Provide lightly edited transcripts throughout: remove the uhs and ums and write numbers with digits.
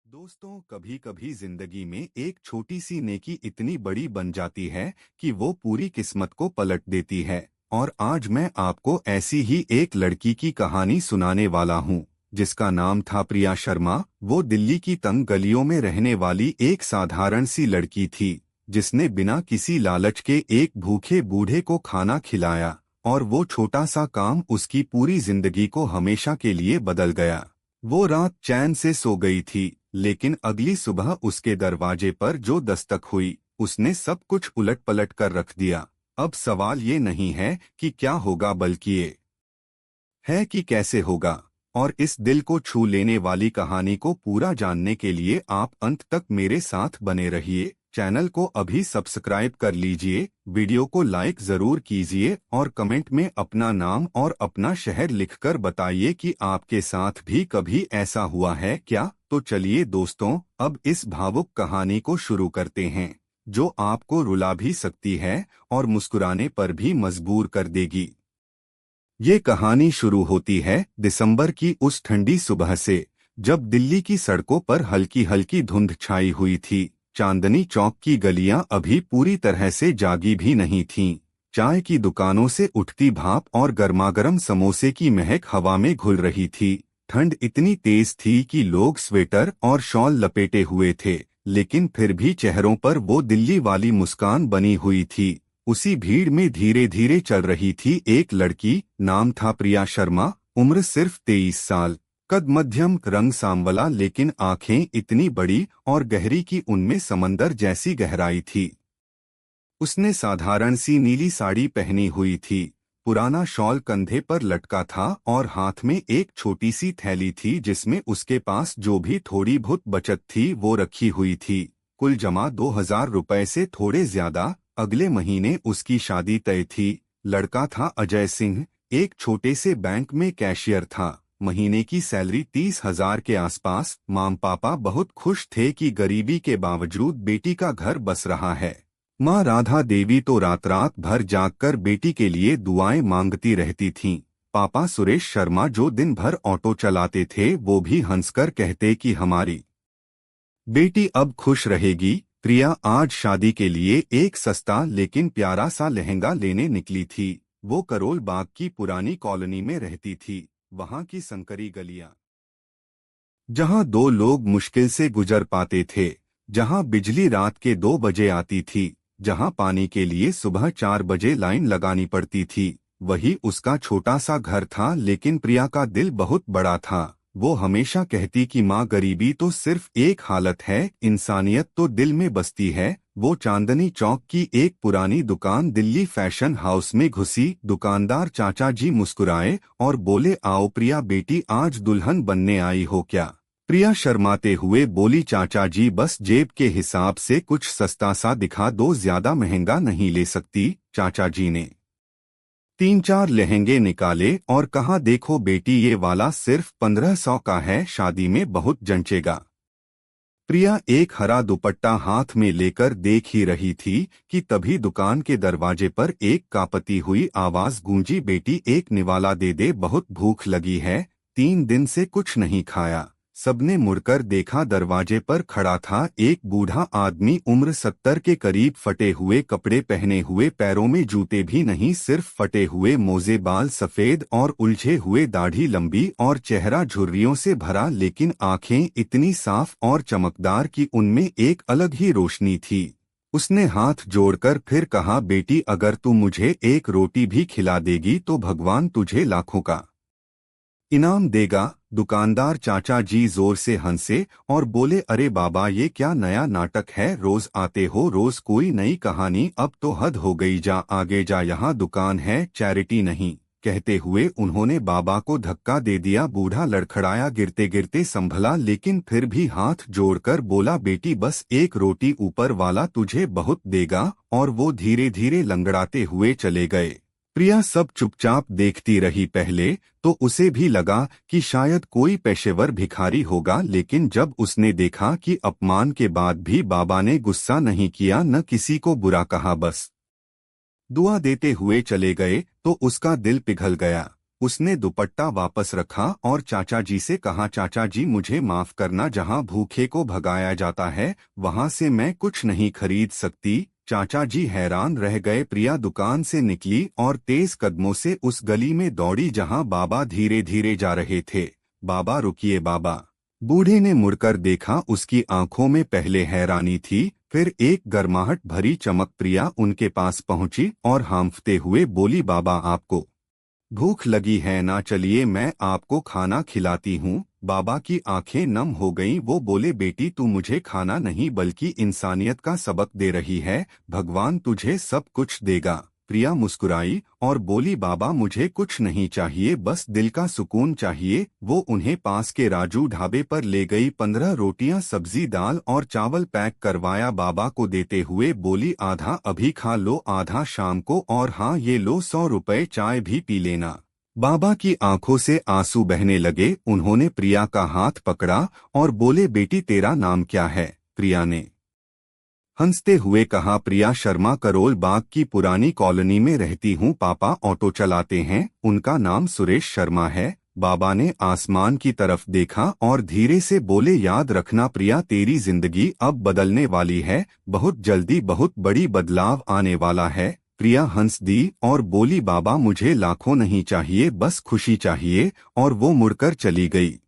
दोस्तों, कभी कभी जिंदगी में एक छोटी सी नेकी इतनी बड़ी बन जाती है कि वो पूरी किस्मत को पलट देती है। और आज मैं आपको ऐसी ही एक लड़की की कहानी सुनाने वाला हूँ जिसका नाम था प्रिया शर्मा। वो दिल्ली की तंग गलियों में रहने वाली एक साधारण सी लड़की थी जिसने बिना किसी लालच के एक भूखे बूढ़े को खाना खिलाया। और वो छोटा सा काम उसकी पूरी जिंदगी को हमेशा के लिए बदल गया। वो रात चैन से सो गई थी, लेकिन अगली सुबह उसके दरवाजे पर जो दस्तक हुई उसने सब कुछ उलट पलट कर रख दिया। अब सवाल ये नहीं है कि क्या होगा, बल्कि ये है कि कैसे होगा। और इस दिल को छू लेने वाली कहानी को पूरा जानने के लिए आप अंत तक मेरे साथ बने रहिए। चैनल को अभी सब्सक्राइब कर लीजिए, वीडियो को लाइक जरूर कीजिए और कमेंट में अपना नाम और अपना शहर लिखकर बताइए कि आपके साथ भी कभी ऐसा हुआ है क्या। तो चलिए दोस्तों, अब इस भावुक कहानी को शुरू करते हैं जो आपको रुला भी सकती है और मुस्कुराने पर भी मजबूर कर देगी। ये कहानी शुरू होती है दिसंबर की उस ठंडी सुबह से, जब दिल्ली की सड़कों पर हल्की हल्की धुंध छाई हुई थी। चांदनी चौक की गलियां अभी पूरी तरह से जागी भी नहीं थीं। चाय की दुकानों से उठती भाप और गर्मागर्म समोसे की महक हवा में घुल रही थी। ठंड इतनी तेज थी कि लोग स्वेटर और शॉल लपेटे हुए थे, लेकिन फिर भी चेहरों पर वो दिल्ली वाली मुस्कान बनी हुई थी। उसी भीड़ में धीरे धीरे चल रही थी एक लड़की, नाम था प्रिया शर्मा। उम्र सिर्फ 23 साल, कद मध्यम, रंग सांवला, लेकिन आंखें इतनी बड़ी और गहरी कि उनमें समंदर जैसी गहराई थी। उसने साधारण सी नीली साड़ी पहनी हुई थी, पुराना शॉल कंधे पर लटका था और हाथ में एक छोटी सी थैली थी जिसमें उसके पास जो भी थोड़ी बहुत बचत थी वो रखी हुई थी। कुल जमा 2000 रुपए से थोड़े ज्यादा। अगले महीने उसकी शादी तय थी। लड़का था अजय सिंह, एक छोटे से बैंक में कैशियर था। महीने की सैलरी 30,000 के आसपास। माम पापा बहुत खुश थे कि गरीबी के बावजूद बेटी का घर बस रहा है। माँ राधा देवी तो रात रात भर जागकर बेटी के लिए दुआएं मांगती रहती थीं। पापा सुरेश शर्मा जो दिन भर ऑटो चलाते थे वो भी हंसकर कहते कि हमारी बेटी अब खुश रहेगी। प्रिया आज शादी के लिए एक सस्ता लेकिन प्यारा सा लहंगा लेने निकली थी। वो करोल बाग की पुरानी कॉलोनी में रहती थी, वहां की संकरी गलियां जहां दो लोग मुश्किल से गुजर पाते थे, जहां बिजली रात के 2 बजे आती थी, जहां पानी के लिए सुबह 4 बजे लाइन लगानी पड़ती थी, वही उसका छोटा सा घर था। लेकिन प्रिया का दिल बहुत बड़ा था। वो हमेशा कहती कि माँ, गरीबी तो सिर्फ एक हालत है, इंसानियत तो दिल में बसती है। वो चांदनी चौक की एक पुरानी दुकान दिल्ली फैशन हाउस में घुसी। दुकानदार चाचा जी मुस्कुराए और बोले, आओ प्रिया बेटी, आज दुल्हन बनने आई हो क्या। प्रिया शर्माते हुए बोली, चाचा जी बस जेब के हिसाब से कुछ सस्ता सा दिखा दो, ज्यादा महंगा नहीं ले सकती। चाचा जी ने 3-4 लहंगे निकाले और कहा, देखो बेटी, ये वाला सिर्फ 1500 का है, शादी में बहुत जंचेगा। प्रिया एक हरा दुपट्टा हाथ में लेकर देख ही रही थी कि तभी दुकान के दरवाजे पर एक कांपती हुई आवाज गूंजी, बेटी एक निवाला दे दे, बहुत भूख लगी है, 3 दिन से कुछ नहीं खाया। सबने मुड़कर देखा। दरवाजे पर खड़ा था एक बूढ़ा आदमी, उम्र 70 के करीब, फटे हुए कपड़े पहने हुए, पैरों में जूते भी नहीं, सिर्फ फटे हुए मोजे, बाल सफेद और उलझे हुए, दाढ़ी लंबी और चेहरा झुर्रियों से भरा, लेकिन आंखें इतनी साफ और चमकदार कि उनमें एक अलग ही रोशनी थी। उसने हाथ जोड़कर फिर कहा, बेटी अगर तू मुझे एक रोटी भी खिला देगी तो भगवान तुझे लाखों का इनाम देगा। दुकानदार चाचा जी जोर से हंसे और बोले, अरे बाबा, ये क्या नया नाटक है, रोज आते हो, रोज कोई नई कहानी, अब तो हद हो गई, जा आगे जा, यहाँ दुकान है, चैरिटी नहीं। कहते हुए उन्होंने बाबा को धक्का दे दिया। बूढ़ा लड़खड़ाया, गिरते गिरते संभला, लेकिन फिर भी हाथ जोड़कर बोला, बेटी बस एक रोटी, ऊपर वाला तुझे बहुत देगा। और वो धीरे धीरे लंगड़ाते हुए चले गए। प्रिया सब चुपचाप देखती रही। पहले तो उसे भी लगा कि शायद कोई पेशेवर भिखारी होगा, लेकिन जब उसने देखा कि अपमान के बाद भी बाबा ने गुस्सा नहीं किया, न किसी को बुरा कहा, बस दुआ देते हुए चले गए, तो उसका दिल पिघल गया। उसने दुपट्टा वापस रखा और चाचा जी से कहा, चाचा जी मुझे माफ करना, जहाँ भूखे को भगाया जाता है वहाँ से मैं कुछ नहीं खरीद सकती। चाचा जी हैरान रह गए। प्रिया दुकान से निकली और तेज कदमों से उस गली में दौड़ी जहाँ बाबा धीरे धीरे जा रहे थे। बाबा रुकिए बाबा। बूढ़े ने मुड़कर देखा। उसकी आंखों में पहले हैरानी थी, फिर एक गर्माहट भरी चमक। प्रिया उनके पास पहुंची और हांफते हुए बोली, बाबा आपको भूख लगी है ना, चलिए मैं आपको खाना खिलाती हूँ। बाबा की आंखें नम हो गईं। वो बोले, बेटी तू मुझे खाना नहीं बल्कि इंसानियत का सबक दे रही है, भगवान तुझे सब कुछ देगा। प्रिया मुस्कुराई और बोली, बाबा मुझे कुछ नहीं चाहिए, बस दिल का सुकून चाहिए। वो उन्हें पास के राजू ढाबे पर ले गई। 15 रोटियां, सब्जी, दाल और चावल पैक करवाया। बाबा को देते हुए बोली, आधा अभी खा लो, आधा शाम को, और हाँ ये लो 100 रुपए, चाय भी पी लेना। बाबा की आंखों से आंसू बहने लगे। उन्होंने प्रिया का हाथ पकड़ा और बोले, बेटी तेरा नाम क्या है? प्रिया ने हंसते हुए कहा, प्रिया शर्मा, करोल बाग की पुरानी कॉलोनी में रहती हूँ। पापा ऑटो चलाते हैं, उनका नाम सुरेश शर्मा है। बाबा ने आसमान की तरफ देखा और धीरे से बोले, याद रखना प्रिया, तेरी जिंदगी अब बदलने वाली है, बहुत जल्दी बहुत बड़ी बदलाव आने वाला है। प्रिया हंस दी और बोली, बाबा मुझे लाखों नहीं चाहिए, बस खुशी चाहिए। और वो मुड़कर चली गई।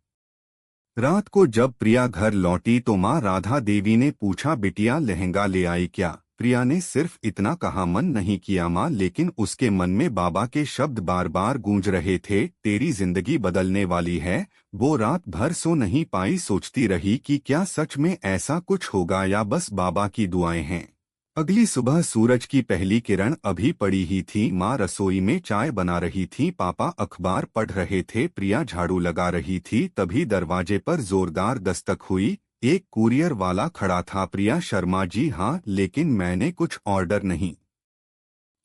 रात को जब प्रिया घर लौटी तो माँ राधा देवी ने पूछा, बिटिया लहंगा ले आई क्या? प्रिया ने सिर्फ इतना कहा, मन नहीं किया माँ, लेकिन उसके मन में बाबा के शब्द बार बार गूंज रहे थे, तेरी जिंदगी बदलने वाली है। वो रात भर सो नहीं पाई, सोचती रही कि क्या सच में ऐसा कुछ होगा या बस बाबा की दुआएं हैं। अगली सुबह सूरज की पहली किरण अभी पड़ी ही थी। माँ रसोई में चाय बना रही थी, पापा अखबार पढ़ रहे थे, प्रिया झाड़ू लगा रही थी। तभी दरवाजे पर जोरदार दस्तक हुई। एक कुरियर वाला खड़ा था। प्रिया शर्मा जी हाँ, लेकिन मैंने कुछ ऑर्डर नहीं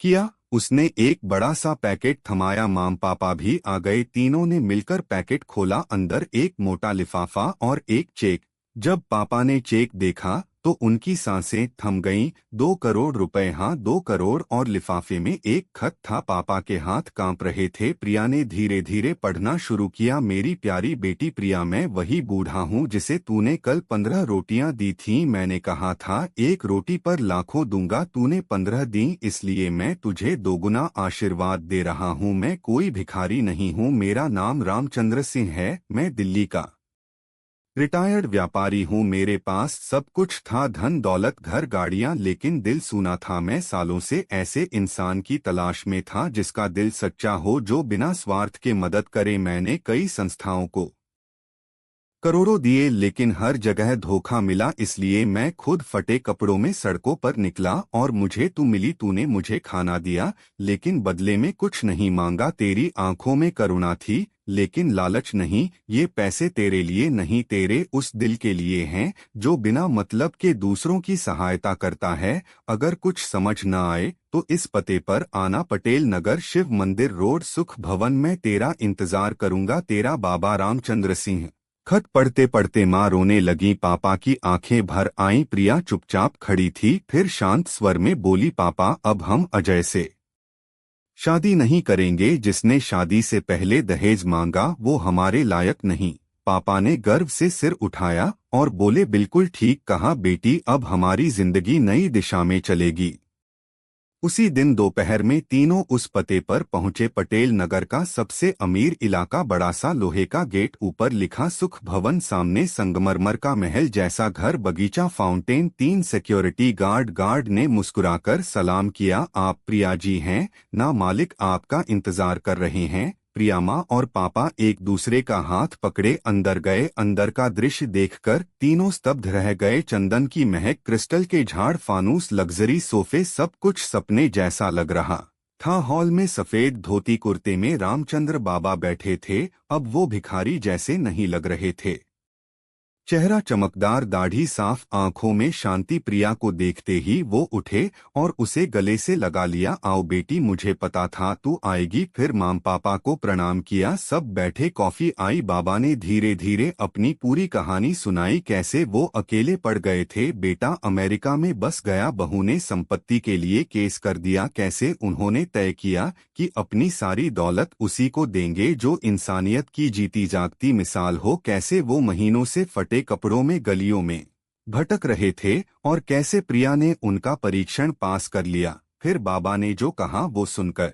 किया। उसने एक बड़ा सा पैकेट थमाया। माम पापा भी आ गए। तीनों ने मिलकर पैकेट खोला। अंदर एक मोटा लिफाफा और एक चेक। जब पापा ने चेक देखा तो उनकी सांसें थम गईं। 2 करोड़ रुपए, हाँ 2 करोड़, और लिफाफे में एक खत था। पापा के हाथ कांप रहे थे। प्रिया ने धीरे धीरे पढ़ना शुरू किया, मेरी प्यारी बेटी प्रिया, मैं वही बूढ़ा हूँ जिसे तूने कल 15 रोटियां दी थीं। मैंने कहा था एक रोटी पर लाखों दूंगा, तूने 15 दी, इसलिए मैं तुझे दोगुना आशीर्वाद दे रहा हूँ। मैं कोई भिखारी नहीं हूँ, मेरा नाम रामचंद्र सिंह है, मैं दिल्ली का रिटायर्ड व्यापारी हूँ। मेरे पास सब कुछ था, धन दौलत घर गाड़ियाँ, लेकिन दिल सूना था। मैं सालों से ऐसे इंसान की तलाश में था जिसका दिल सच्चा हो, जो बिना स्वार्थ के मदद करे। मैंने कई संस्थाओं को करोड़ों दिए, लेकिन हर जगह धोखा मिला। इसलिए मैं खुद फटे कपड़ों में सड़कों पर निकला और मुझे तू मिली। तूने मुझे खाना दिया, लेकिन बदले में कुछ नहीं मांगा। तेरी आंखों में करुणा थी, लेकिन लालच नहीं। ये पैसे तेरे लिए नहीं, तेरे उस दिल के लिए हैं जो बिना मतलब के दूसरों की सहायता करता है। अगर कुछ समझ न आए तो इस पते पर आना, पटेल नगर, शिव मंदिर रोड, सुख भवन। में तेरा इंतजार करूंगा, तेरा बाबा रामचंद्र सिंह। खत पढ़ते पढ़ते माँ रोने लगी। पापा की आंखें भर आईं। प्रिया चुपचाप खड़ी थी, फिर शांत स्वर में बोली, पापा अब हम अजय से शादी नहीं करेंगे। जिसने शादी से पहले दहेज मांगा वो हमारे लायक नहीं। पापा ने गर्व से सिर उठाया और बोले, बिल्कुल ठीक कहा बेटी, अब हमारी जिंदगी नई दिशा में चलेगी। उसी दिन दोपहर में तीनों उस पते पर पहुंचे, पटेल नगर का सबसे अमीर इलाका, बड़ा सा लोहे का गेट, ऊपर लिखा सुख भवन, सामने संगमरमर का महल जैसा घर, बगीचा, फाउंटेन, 3 सिक्योरिटी गार्ड। गार्ड ने मुस्कुराकर सलाम किया, आप प्रिया जी हैं ना? मालिक आपका इंतजार कर रहे हैं। प्रिया माँ और पापा एक दूसरे का हाथ पकड़े अंदर गए। अंदर का दृश्य देखकर तीनों स्तब्ध रह गए। चंदन की महक, क्रिस्टल के झाड़, फानूस, लग्जरी सोफे, सब कुछ सपने जैसा लग रहा था। हॉल में सफेद धोती कुर्ते में रामचंद्र बाबा बैठे थे। अब वो भिखारी जैसे नहीं लग रहे थे। चेहरा चमकदार, दाढ़ी साफ, आंखों में शांति। प्रिया को देखते ही वो उठे और उसे गले से लगा लिया। आओ बेटी, मुझे पता था तू आएगी। फिर माम पापा को प्रणाम किया। सब बैठे, कॉफी आई। बाबा ने धीरे धीरे अपनी पूरी कहानी सुनाई, कैसे वो अकेले पड़ गए थे, बेटा अमेरिका में बस गया, बहू ने संपत्ति के लिए केस कर दिया, कैसे उन्होंने तय किया कि अपनी सारी दौलत उसी को देंगे जो इंसानियत की जीती जागती मिसाल हो, कैसे वो महीनों से फटे कपड़ों में गलियों में भटक रहे थे और कैसे प्रिया ने उनका परीक्षण पास कर लिया। फिर बाबा ने जो कहा वो सुनकर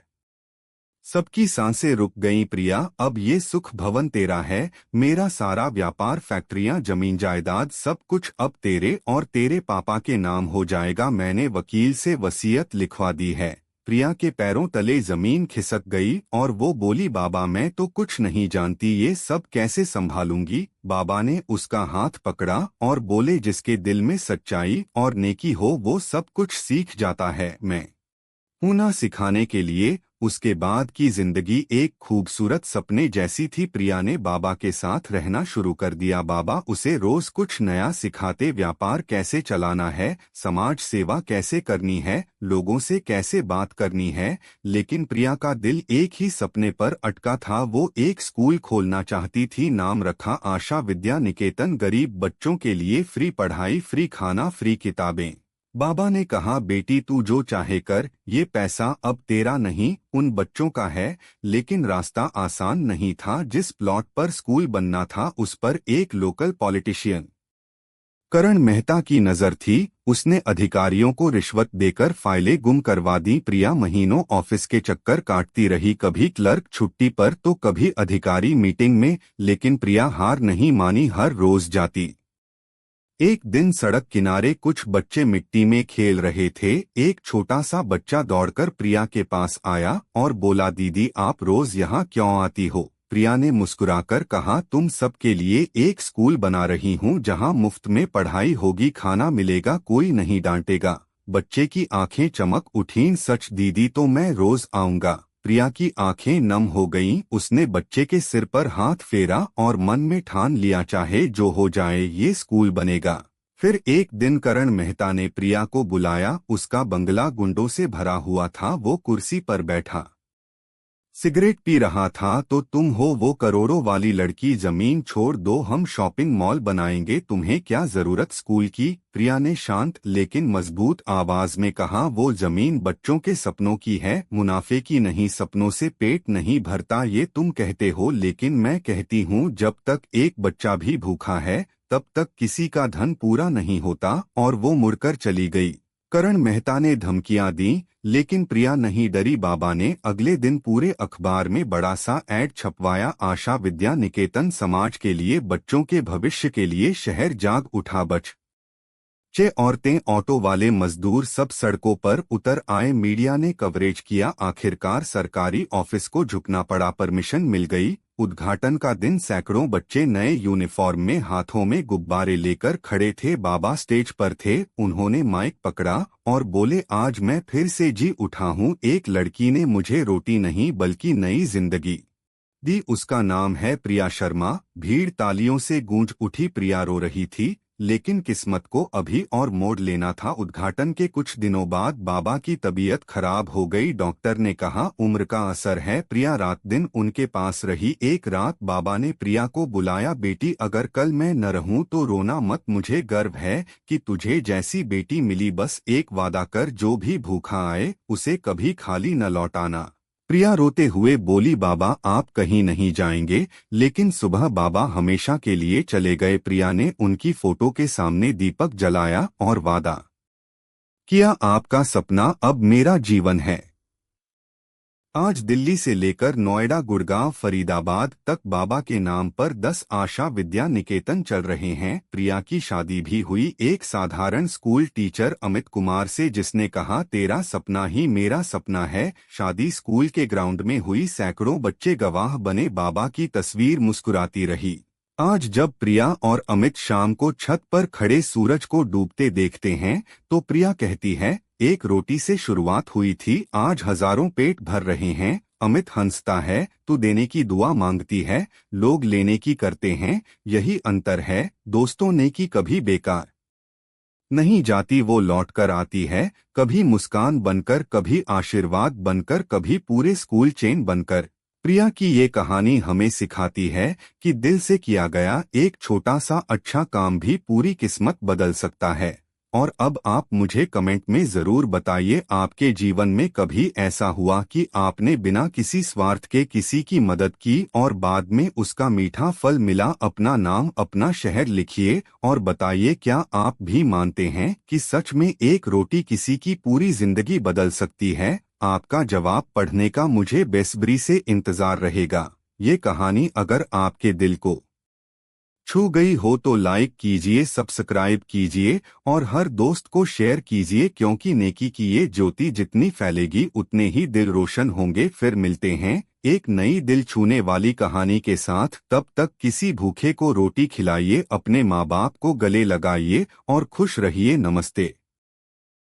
सबकी सांसें रुक गईं। प्रिया, अब ये सुख भवन तेरा है, मेरा सारा व्यापार, फैक्ट्रियां, जमीन जायदाद, सब कुछ अब तेरे और तेरे पापा के नाम हो जाएगा। मैंने वकील से वसीयत लिखवा दी है। प्रिया के पैरों तले जमीन खिसक गई और वो बोली, बाबा मैं तो कुछ नहीं जानती, ये सब कैसे संभालूंगी। बाबा ने उसका हाथ पकड़ा और बोले, जिसके दिल में सच्चाई और नेकी हो वो सब कुछ सीख जाता है। मैं हूं ना सिखाने के लिए। उसके बाद की जिंदगी एक खूबसूरत सपने जैसी थी। प्रिया ने बाबा के साथ रहना शुरू कर दिया। बाबा उसे रोज कुछ नया सिखाते, व्यापार कैसे चलाना है, समाज सेवा कैसे करनी है, लोगों से कैसे बात करनी है। लेकिन प्रिया का दिल एक ही सपने पर अटका था, वो एक स्कूल खोलना चाहती थी। नाम रखा आशा विद्या निकेतन, गरीब बच्चों के लिए फ्री पढ़ाई, फ्री खाना, फ्री किताबें। बाबा ने कहा, बेटी तू जो चाहे कर, ये पैसा अब तेरा नहीं उन बच्चों का है। लेकिन रास्ता आसान नहीं था। जिस प्लॉट पर स्कूल बनना था उस पर एक लोकल पॉलिटिशियन करण मेहता की नजर थी। उसने अधिकारियों को रिश्वत देकर फाइलें गुम करवा दी। प्रिया महीनों ऑफिस के चक्कर काटती रही, कभी क्लर्क छुट्टी पर तो कभी अधिकारी मीटिंग में। लेकिन प्रिया हार नहीं मानी, हर रोज जाती। एक दिन सड़क किनारे कुछ बच्चे मिट्टी में खेल रहे थे। एक छोटा सा बच्चा दौड़कर प्रिया के पास आया और बोला, दीदी आप रोज यहाँ क्यों आती हो। प्रिया ने मुस्कुराकर कहा, तुम सबके लिए एक स्कूल बना रही हूँ जहाँ मुफ्त में पढ़ाई होगी, खाना मिलेगा, कोई नहीं डांटेगा। बच्चे की आंखें चमक उठीं, सच दीदी तो मैं रोज आऊंगा। प्रिया की आंखें नम हो गईं। उसने बच्चे के सिर पर हाथ फेरा और मन में ठान लिया, चाहे जो हो जाए ये स्कूल बनेगा। फिर एक दिन करण मेहता ने प्रिया को बुलाया। उसका बंगला गुंडों से भरा हुआ था। वो कुर्सी पर बैठा सिगरेट पी रहा था। तो तुम हो वो करोड़ों वाली लड़की, जमीन छोड़ दो, हम शॉपिंग मॉल बनाएंगे, तुम्हें क्या जरूरत स्कूल की। प्रिया ने शांत लेकिन मजबूत आवाज में कहा, वो जमीन बच्चों के सपनों की है, मुनाफे की नहीं। सपनों से पेट नहीं भरता ये तुम कहते हो, लेकिन मैं कहती हूँ जब तक एक बच्चा भी भूखा है तब तक किसी का धन पूरा नहीं होता। और वो मुड़कर चली गई। करण मेहता ने धमकियां दी लेकिन प्रिया नहीं डरी। बाबा ने अगले दिन पूरे अखबार में बड़ा सा ऐड छपवाया, आशा विद्या निकेतन, समाज के लिए, बच्चों के भविष्य के लिए। शहर जाग उठा। बच्चे, औरतें, ऑटो वाले, मजदूर सब सड़कों पर उतर आए। मीडिया ने कवरेज किया। आखिरकार सरकारी ऑफिस को झुकना पड़ा। परमिशन मिल गई। उद्घाटन का दिन, सैकड़ों बच्चे नए यूनिफॉर्म में, हाथों में गुब्बारे लेकर खड़े थे। बाबा स्टेज पर थे। उन्होंने माइक पकड़ा और बोले, आज मैं फिर से जी उठा हूँ। एक लड़की ने मुझे रोटी नहीं बल्कि नई जिंदगी दी, उसका नाम है प्रिया शर्मा। भीड़ तालियों से गूंज उठी। प्रिया रो रही थी लेकिन किस्मत को अभी और मोड़ लेना था। उद्घाटन के कुछ दिनों बाद बाबा की तबीयत खराब हो गई। डॉक्टर ने कहा उम्र का असर है। प्रिया रात दिन उनके पास रही। एक रात बाबा ने प्रिया को बुलाया, बेटी अगर कल मैं न रहूं तो रोना मत, मुझे गर्व है कि तुझे जैसी बेटी मिली। बस एक वादा कर, जो भी भूखा आए उसे कभी खाली न लौटाना। प्रिया रोते हुए बोली, बाबा आप कहीं नहीं जाएंगे। लेकिन सुबह बाबा हमेशा के लिए चले गए। प्रिया ने उनकी फोटो के सामने दीपक जलाया और वादा किया, आपका सपना अब मेरा जीवन है। आज दिल्ली से लेकर नोएडा, गुड़गांव, फरीदाबाद तक बाबा के नाम पर 10 आशा विद्या निकेतन चल रहे हैं। प्रिया की शादी भी हुई एक साधारण स्कूल टीचर अमित कुमार से, जिसने कहा तेरा सपना ही मेरा सपना है। शादी स्कूल के ग्राउंड में हुई। सैकड़ों बच्चे गवाह बने। बाबा की तस्वीर मुस्कुराती रही। आज जब प्रिया और अमित शाम को छत पर खड़े सूरज को डूबते देखते हैं तो प्रिया कहती है, एक रोटी से शुरुआत हुई थी, आज हजारों पेट भर रहे हैं। अमित हंसता है, तू देने की दुआ मांगती है, लोग लेने की करते हैं, यही अंतर है दोस्तों। नेकी कभी बेकार नहीं जाती, वो लौट कर आती है, कभी मुस्कान बनकर, कभी आशीर्वाद बनकर, कभी पूरे स्कूल चेन बनकर। प्रिया की ये कहानी हमें सिखाती है कि दिल से किया गया एक छोटा सा अच्छा काम भी पूरी किस्मत बदल सकता है। और अब आप मुझे कमेंट में जरूर बताइए, आपके जीवन में कभी ऐसा हुआ कि आपने बिना किसी स्वार्थ के किसी की मदद की और बाद में उसका मीठा फल मिला। अपना नाम, अपना शहर लिखिए और बताइए, क्या आप भी मानते हैं कि सच में एक रोटी किसी की पूरी जिंदगी बदल सकती है? आपका जवाब पढ़ने का मुझे बेसब्री से इंतजार रहेगा। ये कहानी अगर आपके दिल को छू गई हो तो लाइक कीजिए, सब्सक्राइब कीजिए और हर दोस्त को शेयर कीजिए, क्योंकि नेकी की ये ज्योति जितनी फैलेगी उतने ही दिल रोशन होंगे। फिर मिलते हैं एक नई दिल छूने वाली कहानी के साथ। तब तक किसी भूखे को रोटी खिलाइए, अपने माँ बाप को गले लगाइए और खुश रहिए। नमस्ते।